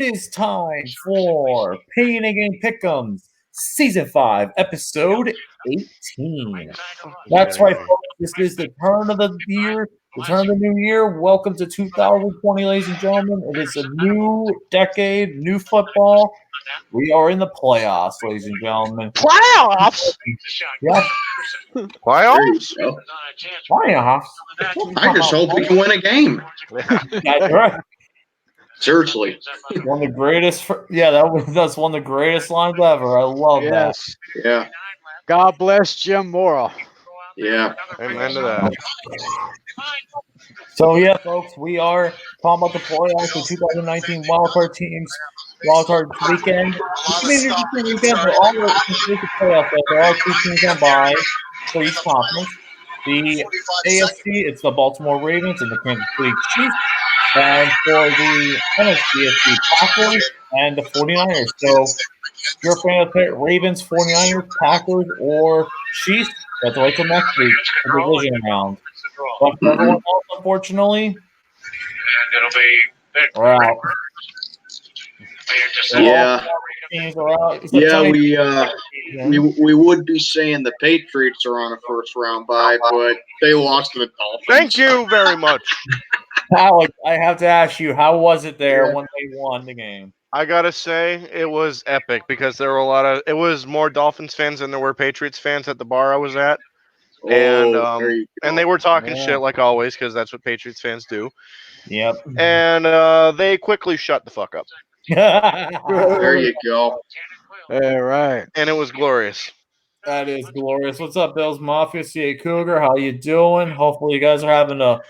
It is time for Pain and Game Pick'ems, Season 5, Episode 18. That's right, folks. This is the turn of the year, the turn of the new year. Welcome to 2020, ladies and gentlemen. It is a new decade, new football. We are in the playoffs, ladies and gentlemen. Playoffs? Yep, Playoffs? playoffs. I just hope we can win a game. That's right. Seriously. One of the greatest. That's one of the greatest lines ever. I love that. Yes. Yeah. God bless Jim Mora. Yeah. Amen to that. So yeah, folks, we are talking about the playoffs for 2019 wildcard teams, wildcard weekend. It's an interesting weekend for all the playoffs. There are two teams on bye for each conference. The AFC, it's the Baltimore Ravens and the Kansas City Chiefs. And for the NFC, it's the Packers and the 49ers. So if you're a fan of the Ravens, 49ers, Packers, or Chiefs, you have to wait till next week for the division round. But for everyone else, unfortunately, we're out. Yeah. Teams are out. Yeah, we would be saying the Patriots are on a first round bye, but they lost to the Dolphins. Thank you very much. Alex, I have to ask you, how was it there when they won the game? I gotta say, it was epic because there were it was more Dolphins fans than there were Patriots fans at the bar I was at. And they were talking shit like always because that's what Patriots fans do. Yep. And they quickly shut the fuck up. There you go. All right. And it was glorious. That is glorious. What's up, Bills Mafia? CA Cougar, how you doing? Hopefully you guys are having a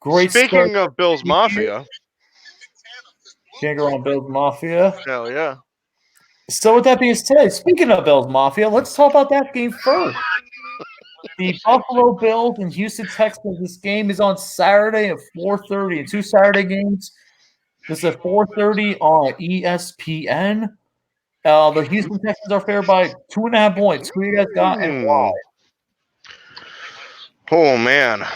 great Speaking of Bills Mafia. Can't go on Bills Mafia. Hell yeah. So with that being said, speaking of Bills Mafia, let's talk about that game first. The Buffalo Bills and Houston Texans. This game is on Saturday at 4:30. And two Saturday games. This is at 4:30 on ESPN. The Houston Texans are favored by 2.5 points. Who you guys got and why? Oh, man.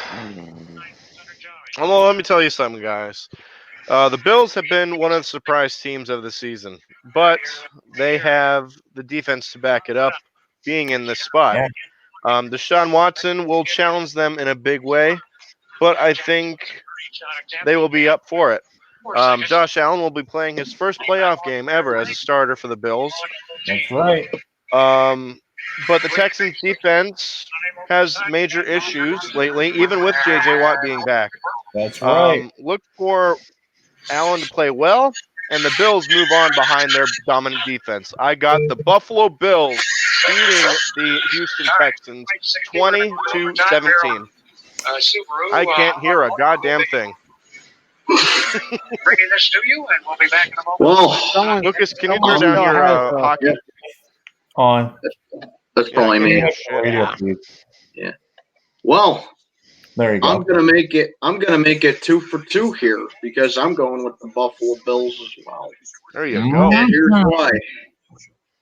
Well, let me tell you something, guys. The Bills have been one of the surprise teams of the season, but they have the defense to back it up being in this spot. Yeah. Deshaun Watson will challenge them in a big way, but I think they will be up for it. Josh Allen will be playing his first playoff game ever as a starter for the Bills. That's right. But the Texans defense has major issues lately, even with J.J. Watt being back. That's right. Look for Allen to play well, and the Bills move on behind their dominant defense. I got the Buffalo Bills beating the Houston Texans 20-17. I can't hear a goddamn thing. Bringing this to you, and we'll be back in a moment. Well, Lucas, can you turn down your hockey? On. That's probably me. Yeah. Well, there you go. I'm gonna make it 2 for 2 here because I'm going with the Buffalo Bills as well. There you go. And here's why.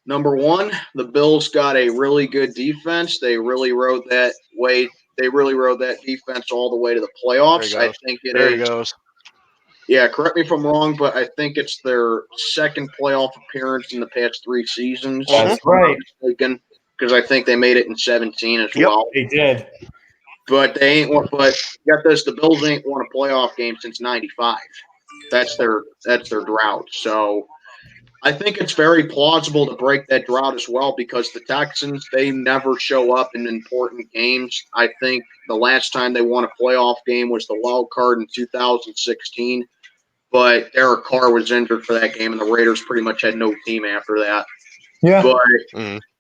Number one, the Bills got a really good defense. They really rode that way. They really rode that defense all the way to the playoffs. I think it there is. He goes. Yeah, correct me if I'm wrong, but I think it's their second playoff appearance in the past 3 seasons. That's right. Because I think they made it in 17 as well. They did. But they ain't. But get this: the Bills ain't won a playoff game since '95. That's their drought. So I think it's very plausible to break that drought as well because the Texans, they never show up in important games. I think the last time they won a playoff game was the wild card in 2016. But Derek Carr was injured for that game, and the Raiders pretty much had no team after that. Yeah. But,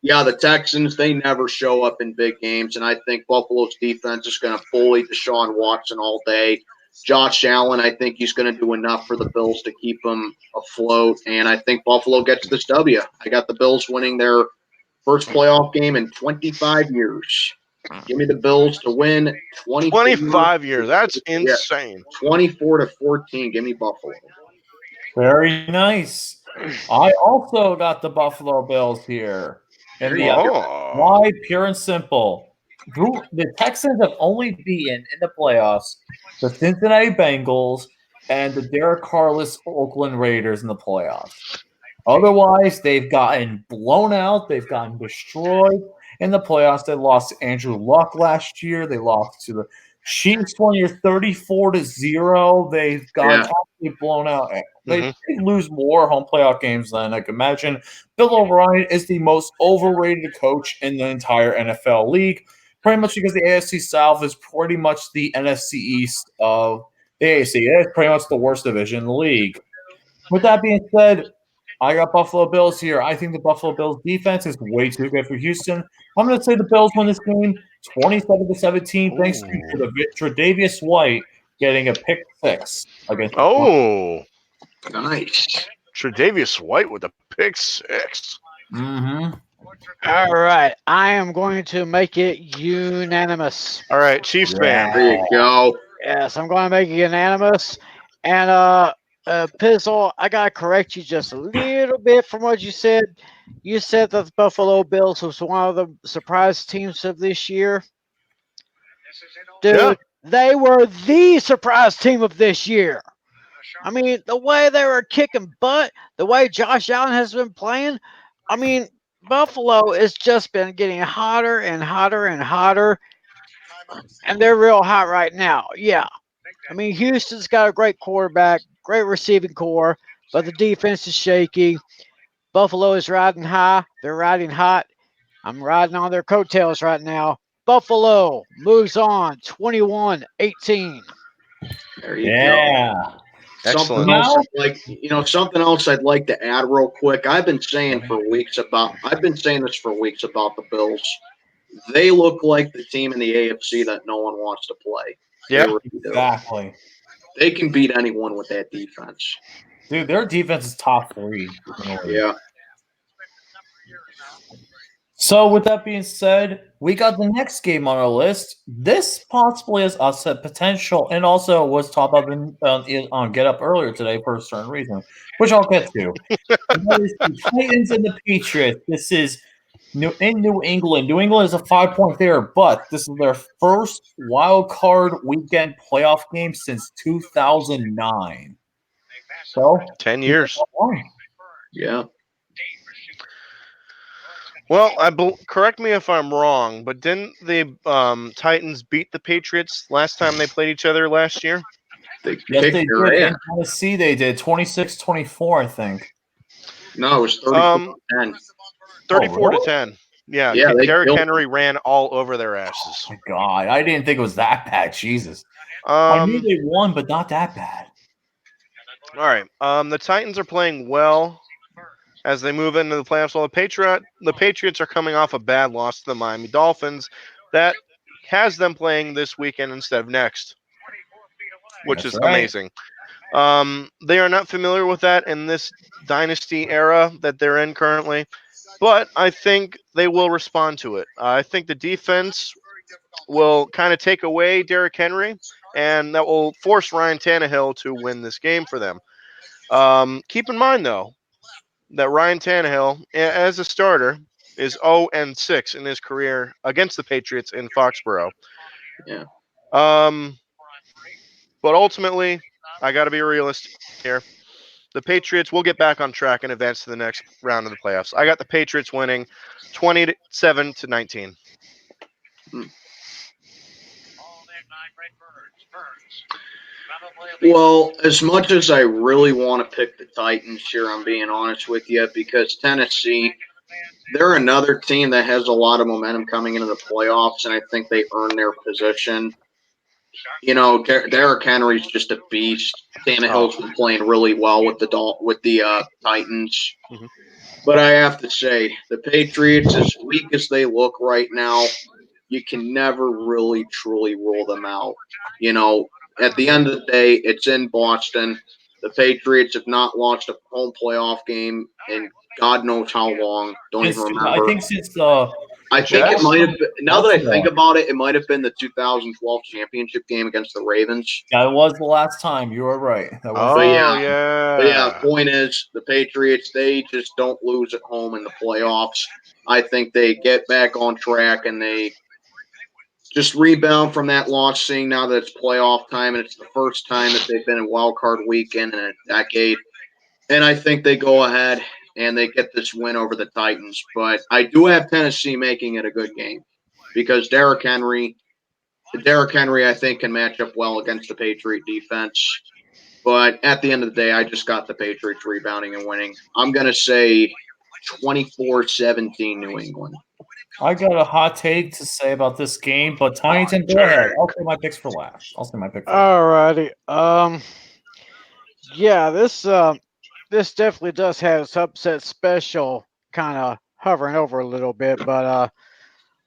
yeah, the Texans, they never show up in big games, and I think Buffalo's defense is going to bully Deshaun Watson all day. Josh Allen, I think he's going to do enough for the Bills to keep them afloat, and I think Buffalo gets this W. I got the Bills winning their first playoff game in 25 years. Give me the Bills to win 25 years. That's insane. 24-14. Give me Buffalo. Very nice. I also got the Buffalo Bills here. And why? Pure and simple. The Texans have only beaten in the playoffs the Cincinnati Bengals, and the Derek Carless Oakland Raiders in the playoffs. Otherwise, they've gotten blown out. They've gotten destroyed in the playoffs. They lost to Andrew Luck last year. They lost to the Chiefs 34-0. They've got totally blown out. They lose more home playoff games than I can imagine. Bill O'Brien is the most overrated coach in the entire NFL league, pretty much because the AFC South is pretty much the NFC East of the AFC. It is pretty much the worst division in the league. With that being said, I got Buffalo Bills here. I think the Buffalo Bills defense is way too good for Houston. I'm going to say the Bills win this game 27-17 thanks to Tre'Davious White getting a pick 6 against the Oh, nice. Tre'Davious White with a pick 6. Mm-hmm. All right. I am going to make it unanimous. All right, Chiefs fan. There you go. Yes, I'm going to make it unanimous. And Pizzle, I got to correct you just a little bit from what you said. You said that the Buffalo Bills was one of the surprise teams of this year. Dude, they were the surprise team of this year. I mean, the way they were kicking butt, the way Josh Allen has been playing, I mean, Buffalo has just been getting hotter and hotter and hotter, and they're real hot right now. Yeah. I mean, Houston's got a great quarterback, great receiving core, but the defense is shaky. Buffalo is riding high. They're riding hot. I'm riding on their coattails right now. Buffalo moves on 21-18. There you go. Excellent. Something else I'd like to add real quick. I've been saying this for weeks about the Bills. They look like the team in the AFC that no one wants to play. Yeah, really exactly. They can beat anyone with that defense. Dude, their defense is top 3. Yeah. So, with that being said, we got the next game on our list. This possibly has a potential, and also was talked about on Get Up earlier today for a certain reason, which I'll get to. That is the Titans and the Patriots. This is in New England. New England is a 5-point favorite, but this is their first wild card weekend playoff game since 2009. So 10 years. Yeah. Well, correct me if I'm wrong, but didn't the Titans beat the Patriots last time they played each other last year? Yes, they did. In Tennessee, they did 26-24, I think. No, it was 34-10. 34-10. Yeah, Derrick Henry ran all over their asses. Oh my God, I didn't think it was that bad. Jesus. I knew they won, but not that bad. All right. The Titans are playing well as they move into the playoffs. Well, the Patriots are coming off a bad loss to the Miami Dolphins. That has them playing this weekend instead of next, which is amazing. They are not familiar with that in this dynasty era that they're in currently, but I think they will respond to it. I think the defense will kind of take away Derrick Henry, and that will force Ryan Tannehill to win this game for them. Keep in mind, though, that Ryan Tannehill, as a starter, is 0-6 in his career against the Patriots in Foxborough. Yeah. But ultimately, I got to be a realist here. The Patriots will get back on track and advance to the next round of the playoffs. I got the Patriots winning 27-19. Well, as much as I really want to pick the Titans here, I'm being honest with you, because Tennessee, they're another team that has a lot of momentum coming into the playoffs, and I think they earn their position. You know, Derrick Henry's just a beast. Tannehill's been playing really well with the Titans. Mm-hmm. But I have to say, the Patriots, as weak as they look right now, you can never really truly rule them out. You know, at the end of the day, it's in Boston. The Patriots have not lost a home playoff game in God knows how long. Don't even remember. I think since I think it might have been, now that I think about it, it might have been the 2012 championship game against the Ravens. That was the last time. You were right. That was But yeah, the point is, the Patriots, they just don't lose at home in the playoffs. I think they get back on track and they just rebound from that loss, seeing now that it's playoff time and it's the first time that they've been in wild card weekend in a decade. And I think they go ahead and they get this win over the Titans. But I do have Tennessee making it a good game because Derrick Henry, I think, can match up well against the Patriot defense. But at the end of the day, I just got the Patriots rebounding and winning. I'm going to say 24-17 New England. I got a hot take to say about this game, but Tynington, go ahead. I'll say my picks for last. Alrighty. Yeah, this definitely does have its upset special kind of hovering over a little bit, but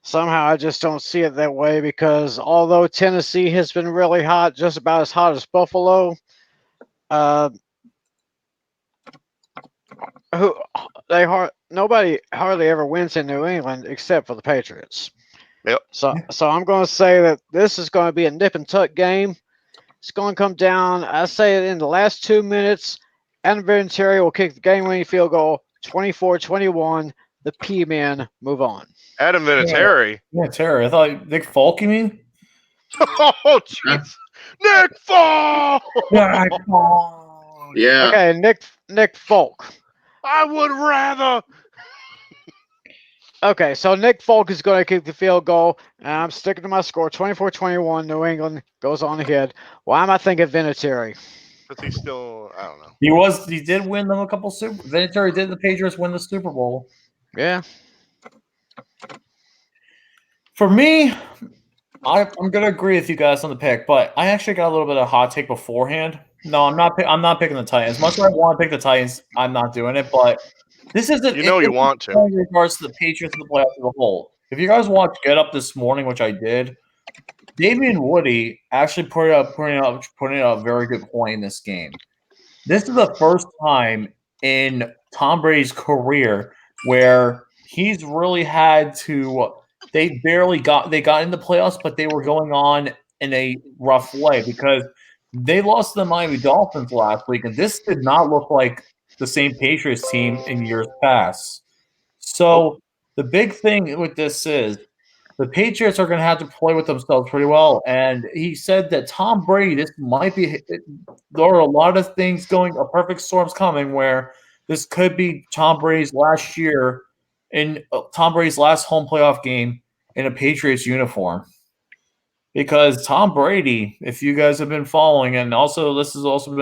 somehow I just don't see it that way because although Tennessee has been really hot, just about as hot as Buffalo, nobody hardly ever wins in New England except for the Patriots. Yep. So I'm going to say that this is going to be a nip and tuck game. It's going to come down. I say in the last 2 minutes, Adam Vinatieri will kick the game-winning field goal, 24-21. The P-men move on. Adam Vinatieri. Yeah, Terry. I thought Nick Folk, you mean? Oh, jeez. Nick Folk! Yeah. Okay, Nick Folk. I would rather. Okay, so Nick Folk is going to kick the field goal, and I'm sticking to my score, 24-21. New England goes on ahead. Why am I thinking Vinatieri? Because he's still, I don't know. He did win them a couple Vinatieri did the Patriots win the Super Bowl. Yeah. For me, I'm going to agree with you guys on the pick, but I actually got a little bit of hot take beforehand. No, I'm not picking the Titans. Much as I want to pick the Titans, I'm not doing it, but this is you want to. In regards to the Patriots and the playoffs as a whole. If you guys watched Get Up this morning, which I did, Damian Woody actually put out a very good point in this game. This is the first time in Tom Brady's career where he's really had to. They got in the playoffs, but they were going on in a rough way because they lost to the Miami Dolphins last week, and this did not look like the same Patriots team in years past. So the big thing with this is the Patriots are going to have to play with themselves pretty well. And he said that Tom Brady, this might be – there are a lot of things going – a perfect storm's coming where this could be Tom Brady's last year in Tom Brady's last home playoff game in a Patriots uniform. Because Tom Brady, if you guys have been following, and also this has also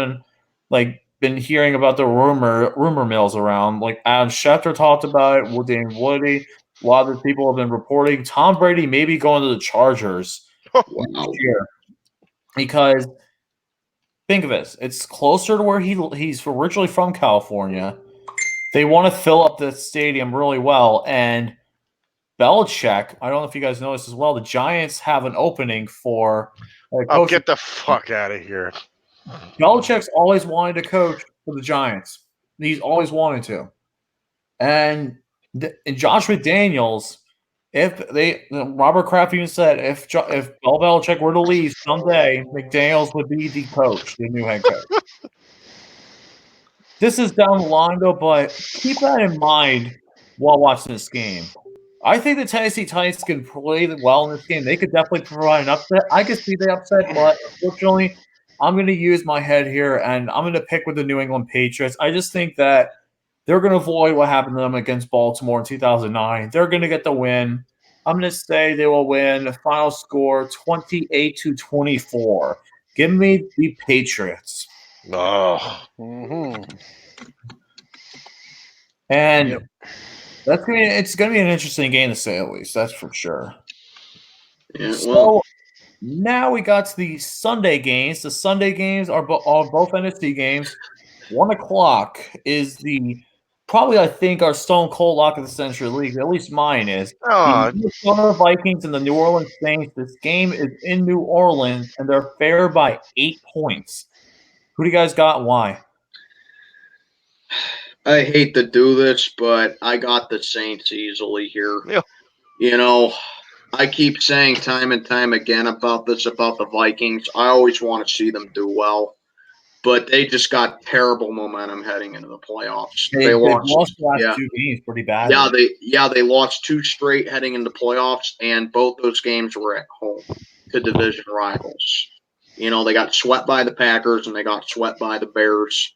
been hearing about the rumor mills around. Like Adam Schefter talked about it, Damian Woody. A lot of people have been reporting Tom Brady may be going to the Chargers next year. Because think of this, it's closer to where he's originally from, California. They want to fill up the stadium really well, and Belichick, I don't know if you guys know this as well, the Giants have an opening for Oh, get the fuck out of here. Belichick's always wanted to coach for the Giants. He's always wanted to. And Josh McDaniels, Robert Kraft even said if Bill Belichick were to leave someday, McDaniels would be the coach, the new head coach. This is down the line, though, but keep that in mind while watching this game. I think the Tennessee Titans can play well in this game. They could definitely provide an upset. I could see the upset, but unfortunately, I'm going to use my head here, and I'm going to pick with the New England Patriots. I just think that they're going to avoid what happened to them against Baltimore in 2009. They're going to get the win. I'm going to say they will win. The final score, 28-24. Give me the Patriots. Oh. Mm-hmm. And it's going to be an interesting game to say the least. That's for sure. Yeah, so now we got to the Sunday games. The Sunday games are both NFC games. 1 o'clock is probably, I think, our Stone Cold Lock of the Century League. At least mine is. The Minnesota Vikings and the New Orleans Saints. This game is in New Orleans, and they're favored by 8 points. Who do you guys got and why? I hate to do this, but I got the Saints easily here. Yeah. You know, I keep saying time and time again about the Vikings. I always want to see them do well. but they just got terrible momentum heading into the playoffs. They lost, lost the last yeah, 2 games pretty badly. they lost 2 straight heading into playoffs, and both those games were at home to division rivals. You know, they got swept by the Packers and they got swept by the Bears.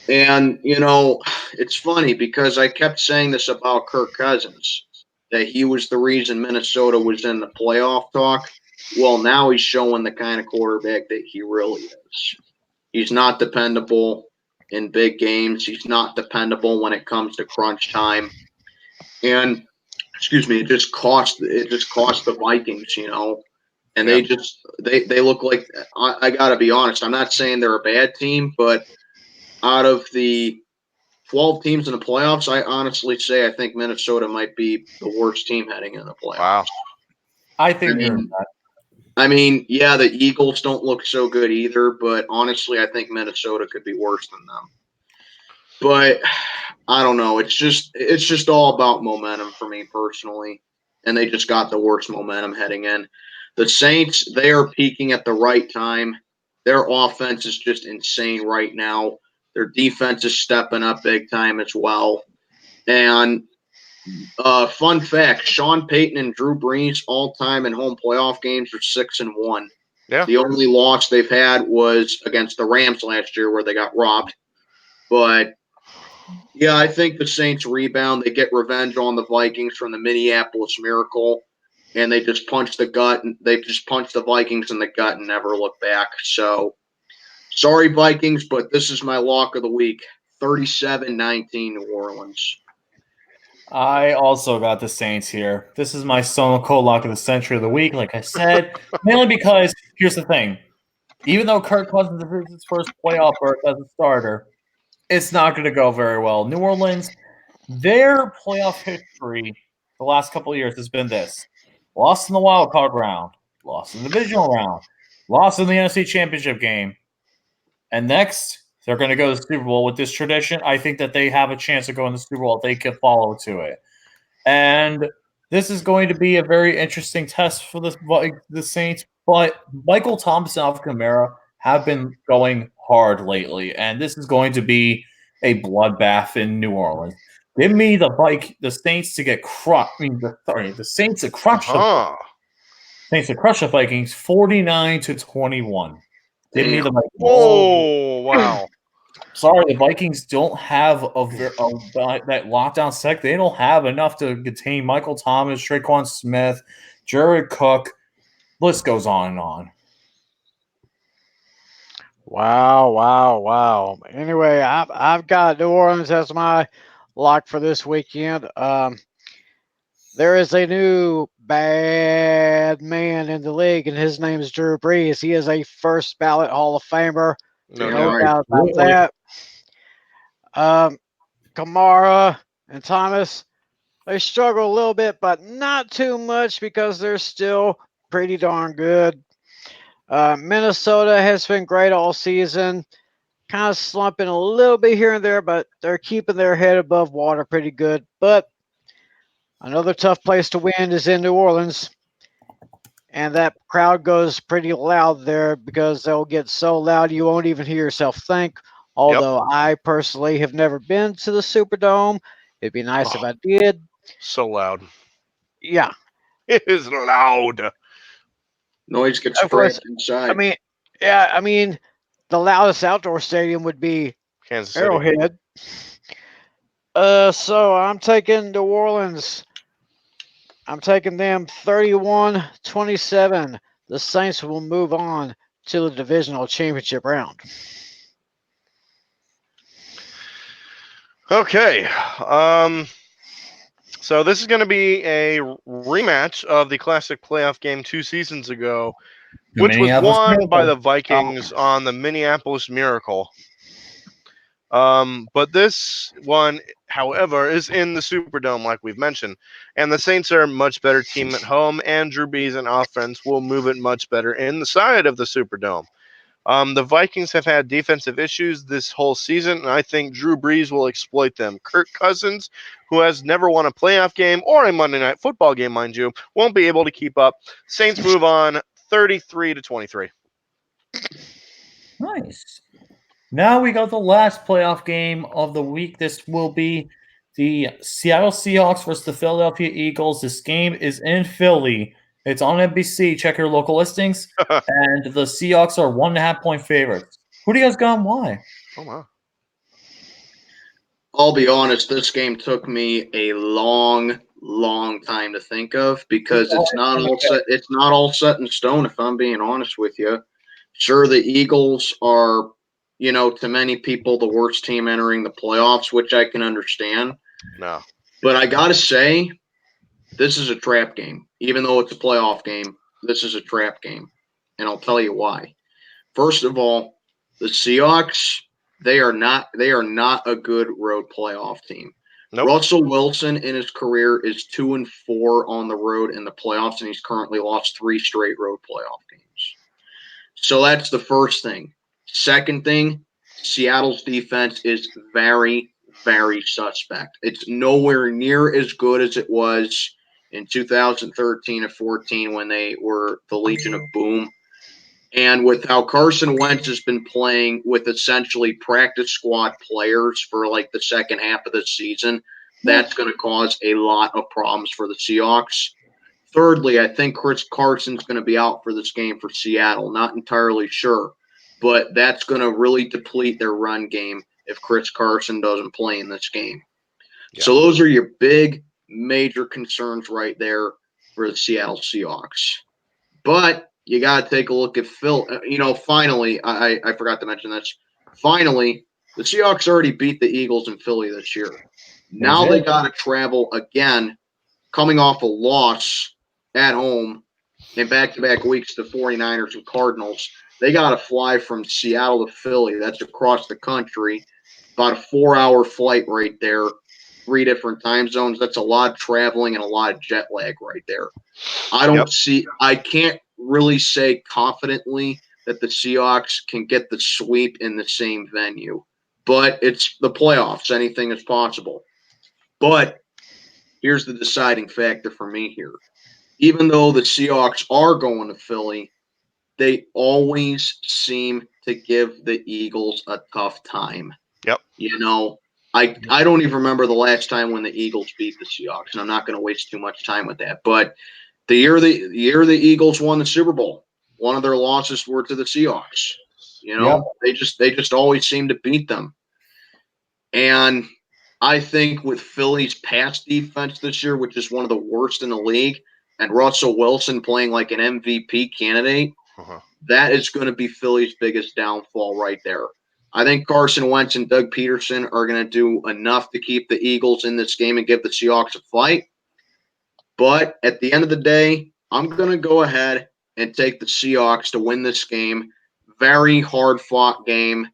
And, you know, it's funny because I kept saying this about Kirk Cousins, that he was the reason Minnesota was in the playoff talk. Well, now he's showing the kind of quarterback that he really is. He's not dependable in big games. He's not dependable when it comes to crunch time. And it just cost the Vikings, you know. And Yeah. they look like I got to be honest. I'm not saying they're a bad team, but out of the 12 teams in the playoffs, I honestly say I think Minnesota might be the worst team heading in the playoffs. Wow. I think they're that. I mean, yeah, the Eagles don't look so good either, but honestly, I think Minnesota could be worse than them. But I don't know. It's just all about momentum for me personally, and they just got the worst momentum heading in. The Saints, they are peaking at the right time. Their offense is just insane right now. Their defense is stepping up big time as well. And fun fact: Sean Payton and Drew Brees all time in home playoff games are 6-1. Yeah. The only loss they've had was against the Rams last year, where they got robbed. But yeah, I think the Saints rebound. They get revenge on the Vikings from the Minneapolis Miracle, and they just punch the gut. And they just punch the Vikings in the gut and never look back. So, sorry, Vikings, but this is my lock of the week: 37-19 New Orleans. I also got the Saints here. This is my Stone Cold lock of the century of the week, like I said, mainly because here's the thing. Even though Kirk Cousins is his first playoff berth as a starter, it's not going to go very well. New Orleans, their playoff history the last couple of years has been this: lost in the wild card round, lost in the divisional round, lost in the NFC Championship game, and next they're going to go to the Super Bowl with this tradition. I think that they have a chance to go in the Super Bowl if they can follow to it. And this is going to be a very interesting test for the Saints. But Michael Thomas and Alvin Kamara have been going hard lately, and this is going to be a bloodbath in New Orleans. Give me the Saints to get crushed. The Saints to crush the Saints to crush the Vikings 49-21. Give me the Vikings. Oh, wow. Sorry, the Vikings don't have that lockdown sec. They don't have enough to contain Michael Thomas, Traquan Smith, Jared Cook. List goes on and on. Wow. Anyway, I've got New Orleans as my lock for this weekend. There is a new bad man in the league, and his name is Drew Brees. He is a first ballot Hall of Famer. No doubt about that. Kamara and Thomas, they struggle a little bit, but not too much because they're still pretty darn good. Minnesota has been great all season, kind of slumping a little bit here and there, but they're keeping their head above water pretty good. But another tough place to win is in New Orleans, and that crowd goes pretty loud there because they'll get so loud you won't even hear yourself think. Although I personally have never been to the Superdome. It'd be nice if I did. So loud. Yeah. It is loud. Noise gets trapped inside. I mean, the loudest outdoor stadium would be Kansas City. Arrowhead. So I'm taking New Orleans. I'm taking them 31-27. The Saints will move on to the divisional championship round. Okay. So this is going to be a rematch of the classic playoff game 2 seasons ago, which was won by the Vikings on the Minneapolis Miracle. But this one, however, is in the Superdome, like we've mentioned. And the Saints are a much better team at home, and Drew Brees and offense will move it much better in the side of the Superdome. The Vikings have had defensive issues this whole season, and I think Drew Brees will exploit them. Kirk Cousins, who has never won a playoff game or a Monday Night Football game, mind you, won't be able to keep up. Saints move on 33-23. Nice. Now we got the last playoff game of the week. This will be the Seattle Seahawks versus the Philadelphia Eagles. This game is in Philly. It's on NBC. Check your local listings. And the Seahawks are 1.5-point favorites. Who do you guys got and why? Oh, wow. I'll be honest, this game took me a long time to think of because it's not all set in stone, if I'm being honest with you. Sure, the Eagles are, to many people, the worst team entering the playoffs, which I can understand. No. But I got to say, this is a trap game. Even though it's a playoff game, this is a trap game. And I'll tell you why. First of all, the Seahawks, they are not a good road playoff team. Nope. Russell Wilson in his career is 2-4 on the road in the playoffs, and he's currently lost 3 straight road playoff games. So that's the first thing. Second thing, Seattle's defense is very, very suspect. It's nowhere near as good as it was in 2013 and 14 when they were the Legion of Boom. And with how Carson Wentz has been playing with essentially practice squad players for like the second half of the season, that's going to cause a lot of problems for the Seahawks. Thirdly, I think Chris Carson's going to be out for this game for Seattle. Not entirely sure, but that's going to really deplete their run game if Chris Carson doesn't play in this game. Yeah. So those are your big, major concerns right there for the Seattle Seahawks. But you got to take a look at Phil. Finally, I forgot to mention this. Finally, the Seahawks already beat the Eagles in Philly this year. Now they got to travel again, coming off a loss at home in back-to-back weeks to 49ers and Cardinals. They got to fly from Seattle to Philly. That's across the country. About a 4-hour flight right there. 3 different time zones. That's a lot of traveling and a lot of jet lag right there. I can't really say confidently that the Seahawks can get the sweep in the same venue. But it's the playoffs. Anything is possible. But here's the deciding factor for me here. Even though the Seahawks are going to Philly, they always seem to give the Eagles a tough time. Yep. I don't even remember the last time when the Eagles beat the Seahawks, and I'm not going to waste too much time with that. But the year the Eagles won the Super Bowl, one of their losses were to the Seahawks. They just always seem to beat them. And I think with Philly's pass defense this year, which is one of the worst in the league, and Russell Wilson playing like an MVP candidate, that is going to be Philly's biggest downfall right there. I think Carson Wentz and Doug Peterson are going to do enough to keep the Eagles in this game and give the Seahawks a fight. But at the end of the day, I'm going to go ahead and take the Seahawks to win this game. Very hard-fought game,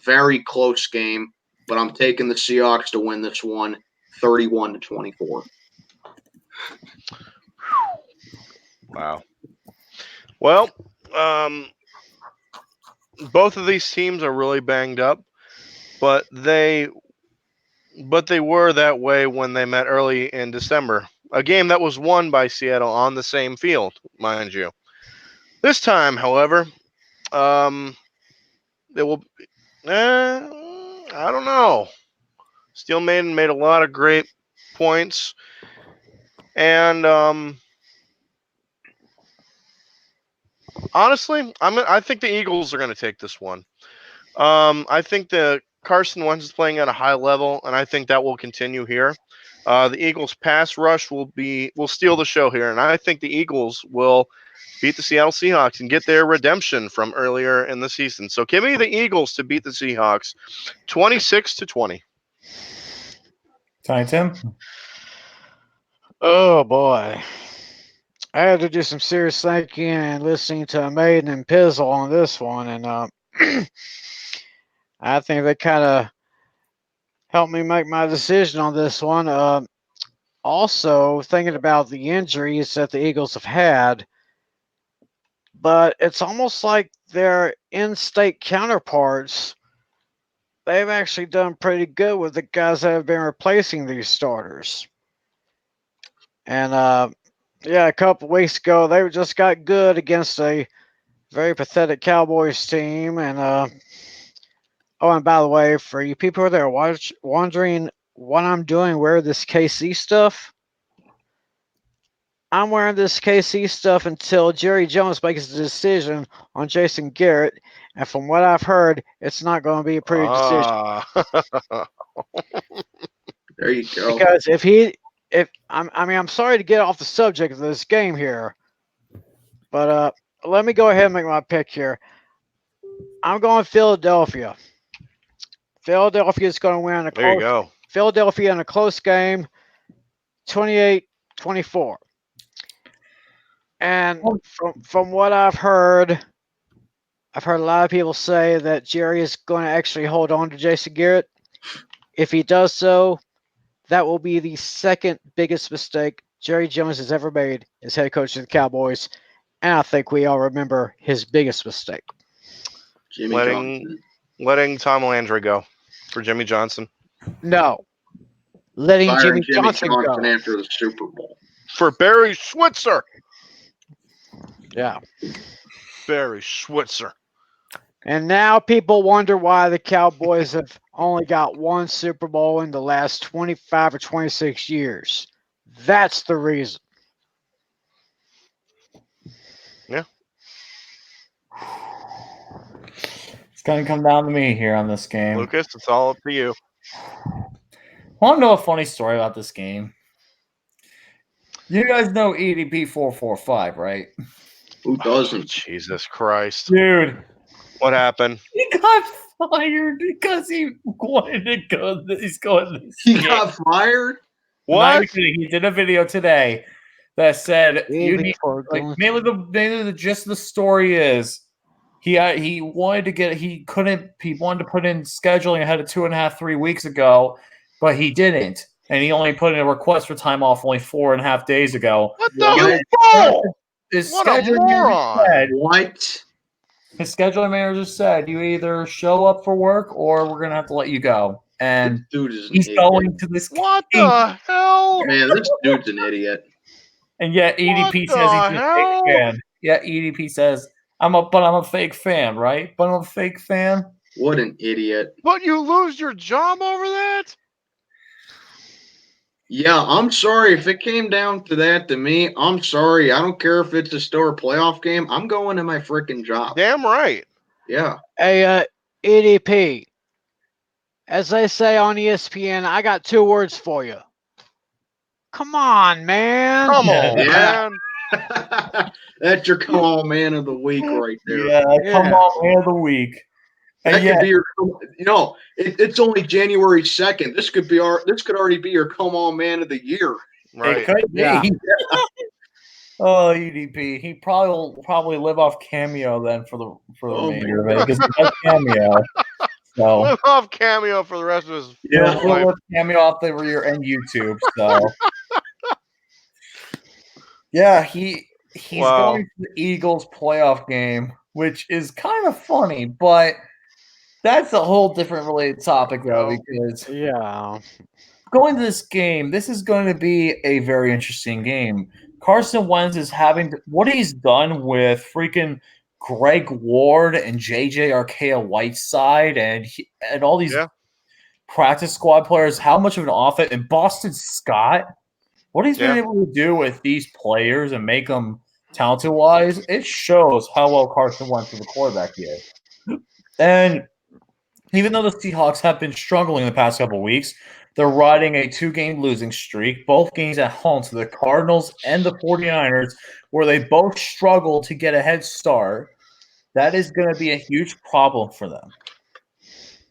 very close game, but I'm taking the Seahawks to win this one 31-24. Wow. Well, both of these teams are really banged up, but they were that way when they met early in December. A game that was won by Seattle on the same field, mind you. This time, however, they will. I don't know. Steel Maiden made a lot of great points, and honestly, I think the Eagles are going to take this one. I think the Carson Wentz is playing at a high level, and I think that will continue here. The Eagles' pass rush will steal the show here, and I think the Eagles will beat the Seattle Seahawks and get their redemption from earlier in the season. So give me the Eagles to beat the Seahawks, 26-20. Tim? Oh boy. I had to do some serious thinking and listening to Maiden and Pizzle on this one, and I think they kind of helped me make my decision on this one. Also, thinking about the injuries that the Eagles have had, but it's almost like their in-state counterparts, they've actually done pretty good with the guys that have been replacing these starters. And a couple weeks ago, they just got good against a very pathetic Cowboys team. And oh, and by the way, for you people that are wondering what I'm doing, wear this KC stuff. I'm wearing this KC stuff until Jerry Jones makes a decision on Jason Garrett. And from what I've heard, it's not going to be a pretty decision. There you go. Because I'm sorry to get off the subject of this game here, but let me go ahead and make my pick here. I'm going Philadelphia. Philadelphia is going to win There you go. Philadelphia in a close game, 28-24. And from what I've heard a lot of people say that Jerry is going to actually hold on to Jason Garrett. If he does so, that will be the second biggest mistake Jerry Jones has ever made as head coach of the Cowboys. And I think we all remember his biggest mistake. Letting Tom Landry go for Jimmy Johnson. No. Letting Firing Jimmy Johnson go. after the Super Bowl. For Barry Switzer. Yeah. Barry Switzer. And now people wonder why the Cowboys have only got one Super Bowl in the last 25 or 26 years. That's the reason. Yeah. It's going to come down to me here on this game. Lucas, it's all up to you. Want to know a funny story about this game? You guys know EDP 445, right? Who doesn't? Jesus Christ. Dude. What happened? He got fired because he wanted to go. He's going. He got fired? What? He did a video today that said you need, mainly the gist of the story is he wanted to get he wanted to put in scheduling ahead of 2.5, 3 weeks ago, but he didn't, and he only put in a request for time off only 4.5 days ago. What the fuck? What a moron! What? His scheduling manager said, you either show up for work or we're going to have to let you go. And this dude is he's going to this What the hell? Man, this dude's an idiot. And yet EDP says he's a fake fan. Yeah, EDP says, I'm a fake fan, right? But I'm a fake fan. What an idiot. But you lose your job over that? Yeah, I'm sorry. If it came down to that to me, I'm sorry. I don't care if it's a store playoff game. I'm going to my freaking job. Damn right. Yeah. Hey, EDP. As they say on ESPN, I got 2 words for you. Come on, man. Come on, Yeah. man. That's your come on man of the week right there. Yeah, come on man of the week. That could be your, it's only January 2nd. This could already be your come on man of the year. Right. It could be. Yeah. Oh, EDP. He will probably live off Cameo then for the remainder of it because he does Cameo. So Live off Cameo for the rest of his yeah, life. we'll Cameo off the rear and YouTube. So yeah, he's going to the Eagles playoff game, which is kind of funny, but that's a whole different related topic though, because going to this game, this is going to be a very interesting game. Carson Wentz is having what he's done with freaking Greg Ward and JJ Arcea-Whiteside and all these practice squad players. How much of an offense and Boston Scott, what he's been able to do with these players and make them talented wise, it shows how well Carson Wentz is the quarterback here. And even though the Seahawks have been struggling in the past couple of weeks, they're riding a 2-game losing streak, both games at home to the Cardinals and the 49ers, where they both struggle to get a head start. That is going to be a huge problem for them.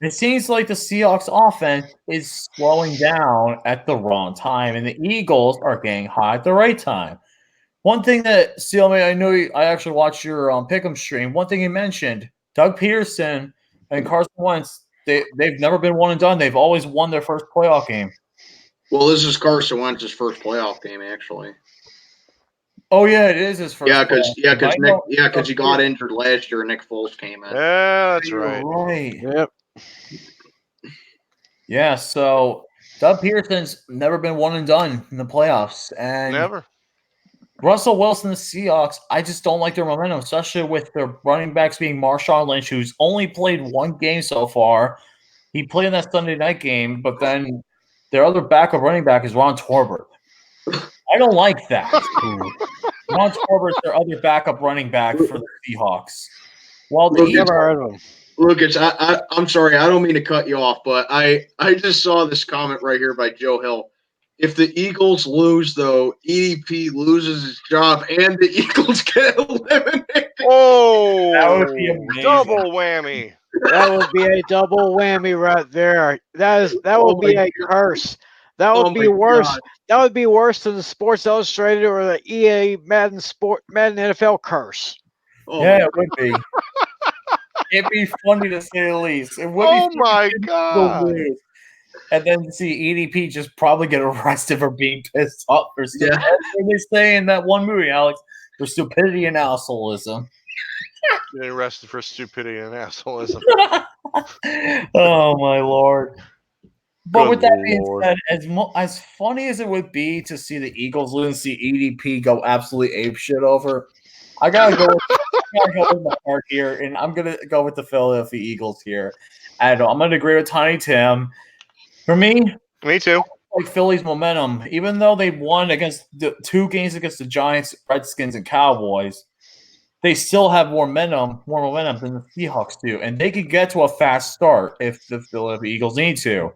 It seems like the Seahawks offense is slowing down at the wrong time, and the Eagles are getting hot at the right time. One thing that, Steelman, I know I actually watched your Pick'em stream. One thing you mentioned, Doug Peterson and Carson Wentz, they've never been one and done. They've always won their first playoff game. Well, this is Carson Wentz's first playoff game, actually. Oh yeah, it is his first. Because he got injured last year. And Nick Foles came in. Yeah, that's right. Right. Yep. Yeah. So Doug Peterson's never been one and done in the playoffs, and Never. Russell Wilson, the Seahawks, I just don't like their momentum, especially with their running backs being Marshawn Lynch, who's only played one game so far. He played in that Sunday night game, but then their other backup running back is Ron Torbert. I don't like that. Ron Torbert's their other backup running back for the Seahawks. Well, the Lucas, Eagles, Lucas, I'm sorry, I don't mean to cut you off, but I just saw this comment right here by Joe Hill. If the Eagles lose, though, EDP loses his job and the Eagles get eliminated. Oh, that would be amazing. double whammy. That would be a double whammy right there. That would be a curse. That would be worse. God. That would be worse than the Sports Illustrated or the EA Madden NFL curse. Oh, Yeah, it would be. It'd be funny to say the least. It would Oh be my funny to God. lose. And then see EDP just probably get arrested for being pissed off for stupidity. What they say in that one movie, Alex, for stupidity and assholism. Getting arrested for stupidity and assholism. Oh my lord! But Good with that being Lord. said, as funny as it would be to see the Eagles lose and see EDP go absolutely apeshit over, I gotta go with my heart here, and I'm gonna go with the Philadelphia Eagles here. I'm gonna agree with Tiny Tim. For me, Me too. like Philly's momentum, even though they won against the 2 games against the Giants, Redskins, and Cowboys, they still have more momentum than the Seahawks do, and they could get to a fast start if the Philadelphia Eagles need to.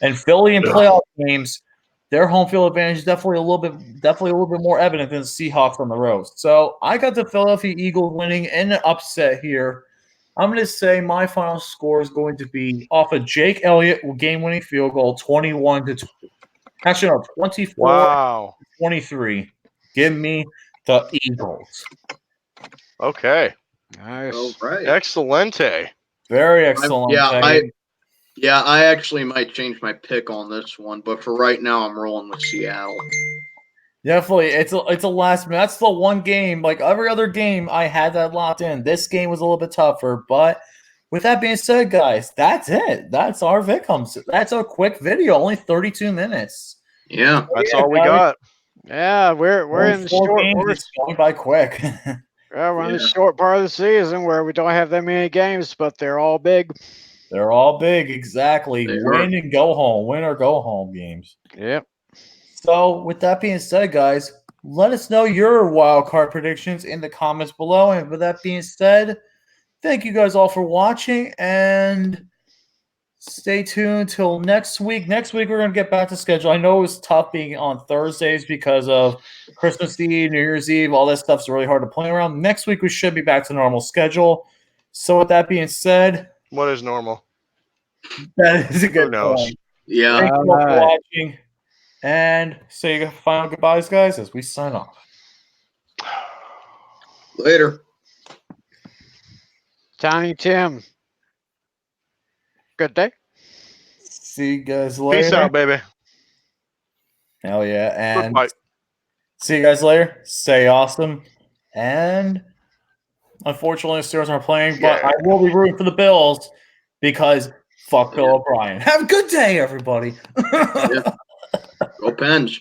And Philly in playoff games, their home field advantage is definitely a little bit more evident than the Seahawks on the road. So I got the Philadelphia Eagles winning in an upset here. I'm going to say my final score is going to be off of Jake Elliott game-winning field goal, 24. Wow. 23. Give me the Eagles. Okay. Nice. all right. Excelente. Very excellent. I actually might change my pick on this one, but for right now, I'm rolling with Seattle. Definitely, it's a last minute. That's the one game. Like every other game, I had that locked in. This game was a little bit tougher, but with that being said, guys, that's it. That's our Vicums. That's a quick video, only 32 minutes. Yeah. That's Yeah, all we guys. got. Yeah, we're in the short. It's going by quick. We're in the short part of the season where we don't have that many games, but they're all big. They're all big, exactly. They Win and go home. Win or go home games. Yep. So, with that being said, guys, let us know your wild card predictions in the comments below. And with that being said, thank you guys all for watching and stay tuned till next week. Next week, we're going to get back to schedule. I know it was tough being on Thursdays because of Christmas Eve, New Year's Eve, all that stuff's really hard to play around. Next week, we should be back to normal schedule. So, with that being said, What is normal? that is a good knows? point. Yeah. Thank you all for Alright. watching. And say your final goodbyes, guys, as we sign off. Later. Tiny Tim. Good day. See you guys later. Peace out, baby. Hell yeah. And Goodbye. see you guys later. Stay awesome. And unfortunately, the Steelers aren't playing, but Yeah. I will be rooting for the Bills because fuck Bill O'Brien. Have a good day, everybody. Go Pens.